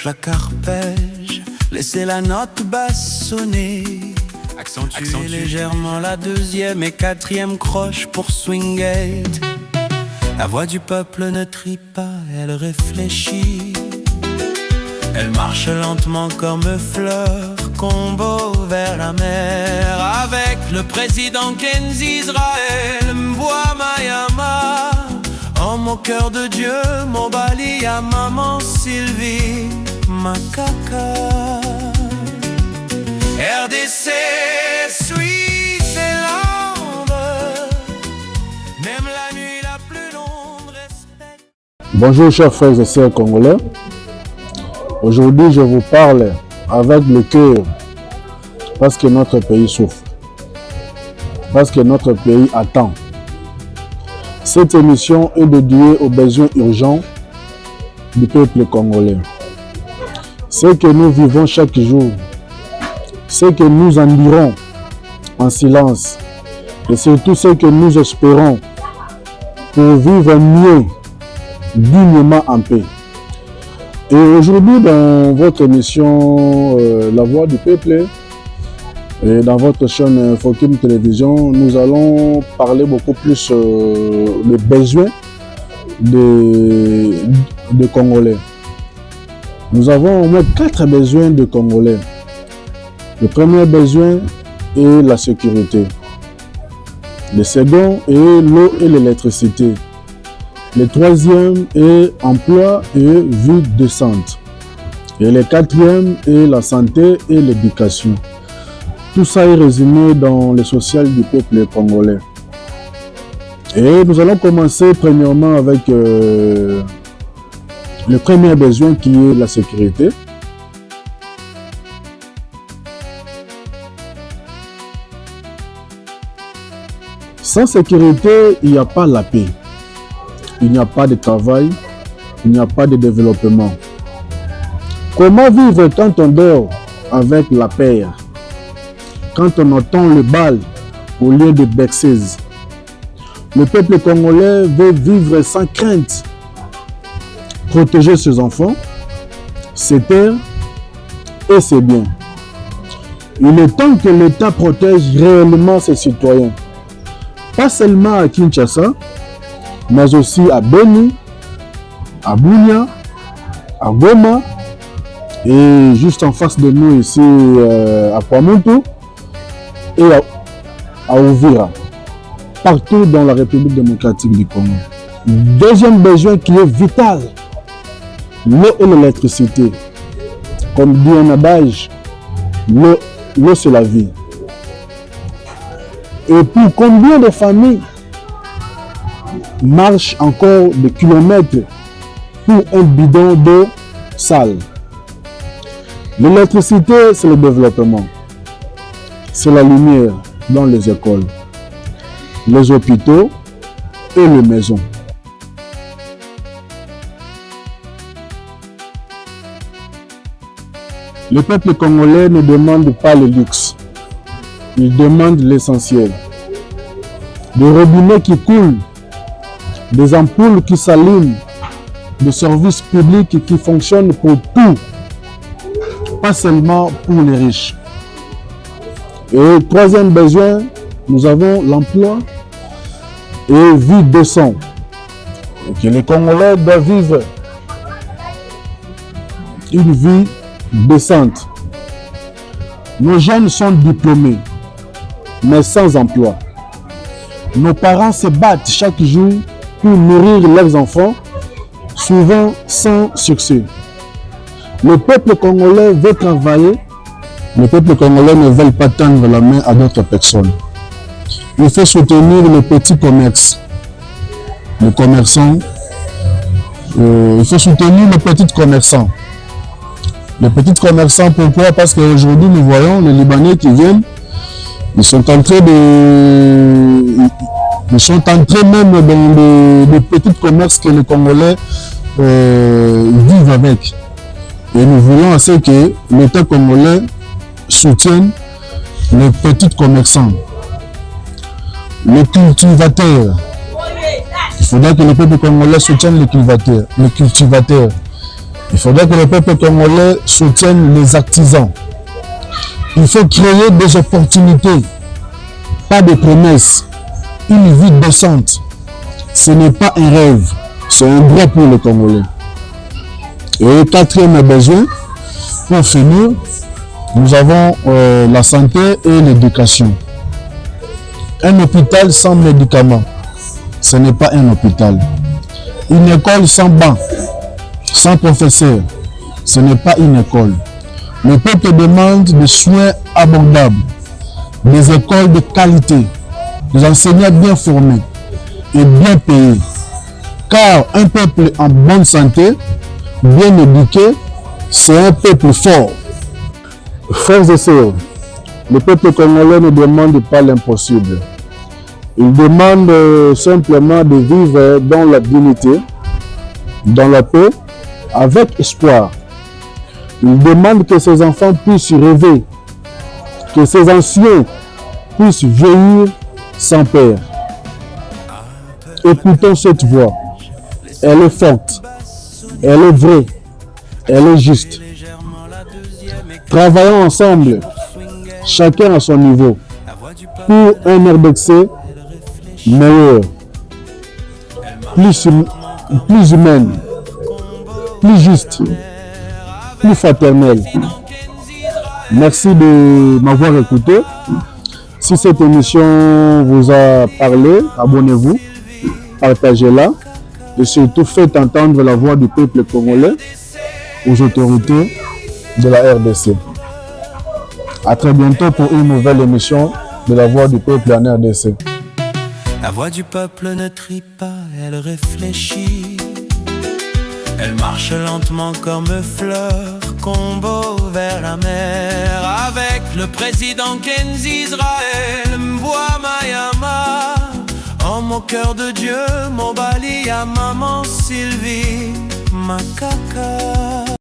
l'arpège, laissez la note basse sonner. Accentuez légèrement la deuxième et quatrième croche pour swinguer. La voix du peuple ne trie pas, elle réfléchit. Elle marche lentement comme fleur, combo vers la mer. Avec le président Kenzi Israël Mbouamayama. Oh mon cœur de Dieu, mon Bali à maman Sylvie Makaka. RDC, Suisse et Londres, même la nuit la plus longue respecte. Bonjour chers frères et sœurs congolais. Aujourd'hui je vous parle avec le cœur parce que notre pays souffre, parce que notre pays attend. Cette émission est dédiée aux besoins urgents du peuple congolais. Ce que nous vivons chaque jour, ce que nous endurons en silence et surtout ce que nous espérons pour vivre mieux, dignement en paix. Et aujourd'hui dans votre émission La Voix du Peuple et dans votre chaîne Fokim Télévision, nous allons parler beaucoup plus des besoins des Congolais. Nous avons au moins 4 besoins de Congolais. Le premier besoin est la sécurité. Le second est l'eau et l'électricité. Le troisième est emploi et vie décente. Et le quatrième est la santé et l'éducation. Tout ça est résumé dans le social du peuple congolais. Et nous allons commencer premièrement avec le premier besoin qui est la sécurité. Sans sécurité, il n'y a pas la paix. Il n'y a pas de travail, il n'y a pas de développement. Comment vivre quand on dort avec la paix? Quand on entend le bal au lieu de berceuses? Le peuple congolais veut vivre sans crainte, protéger ses enfants, ses terres et ses biens. Il est temps que l'État protège réellement ses citoyens. Pas seulement à Kinshasa, mais aussi à Beni, à Bunia, à Goma et juste en face de nous ici à Kwamuntu et à Uvira, partout dans la République démocratique du Congo. Deuxième besoin qui est vital, l'eau et l'électricité. Comme dit un adage, l'eau c'est la vie. Et puis combien de familles marchent encore des kilomètres pour un bidon d'eau sale? L'électricité, c'est le développement. C'est la lumière dans les écoles, les hôpitaux et les maisons. Le peuple congolais ne demande pas le luxe. Il demande l'essentiel. Des robinets qui coulent, des ampoules qui s'allument, des services publics qui fonctionnent pour tout, pas seulement pour les riches. Et troisième besoin, nous avons l'emploi et vie décente. Et que les Congolais doivent vivre une vie décente. Nos jeunes sont diplômés, mais sans emploi. Nos parents se battent chaque jour pour nourrir leurs enfants, souvent sans succès. Le peuple congolais veut travailler. Le peuple congolais ne veut pas tendre la main à d'autres personnes. Il faut soutenir le petit commerce, les commerçants. Il faut soutenir les petits commerçants. Les petits commerçants, pourquoi? Parce qu'aujourd'hui, nous voyons les Libanais qui viennent, ils sont entrés même dans les petits commerces que les Congolais vivent avec. Et nous voulons assez que l'État congolais soutienne les petits commerçants, les cultivateurs. Il faudra que le peuple congolais soutienne les cultivateurs. Il faudrait que le peuple congolais soutienne les artisans. Il faut créer des opportunités, pas des promesses. Une vie décente, ce n'est pas un rêve, c'est un droit pour le Congolais. Et le quatrième besoin, pour finir, nous avons la santé et l'éducation. Un hôpital sans médicaments, ce n'est pas un hôpital. Une école sans banc, sans professeur, ce n'est pas une école. Le peuple demande des soins abordables, des écoles de qualité, des enseignants bien formés et bien payés. Car un peuple en bonne santé, bien éduqué, c'est un peuple fort. Frères et sœurs, le peuple congolais ne demande pas l'impossible. Il demande simplement de vivre dans la dignité, dans la paix, avec espoir. Il demande que ses enfants puissent rêver, que ses anciens puissent vieillir sans peur. Écoutons cette voix. Elle est forte, elle est vraie, elle est juste. Travaillons ensemble, chacun à son niveau, pour un RDC meilleur, plus humaine, plus juste, plus fraternel. Merci de m'avoir écouté. Si cette émission vous a parlé, abonnez-vous, partagez-la et surtout faites entendre la voix du peuple congolais aux autorités de la RDC. À très bientôt pour une nouvelle émission de la voix du peuple en RDC. La voix du peuple ne trie pas, elle réfléchit. Elle marche lentement comme fleur, combo vers la mer. Avec le président Kenzi Israël, Mbwa Mayama. Oh mon cœur de Dieu, mon Bali à maman Sylvie, Makaka.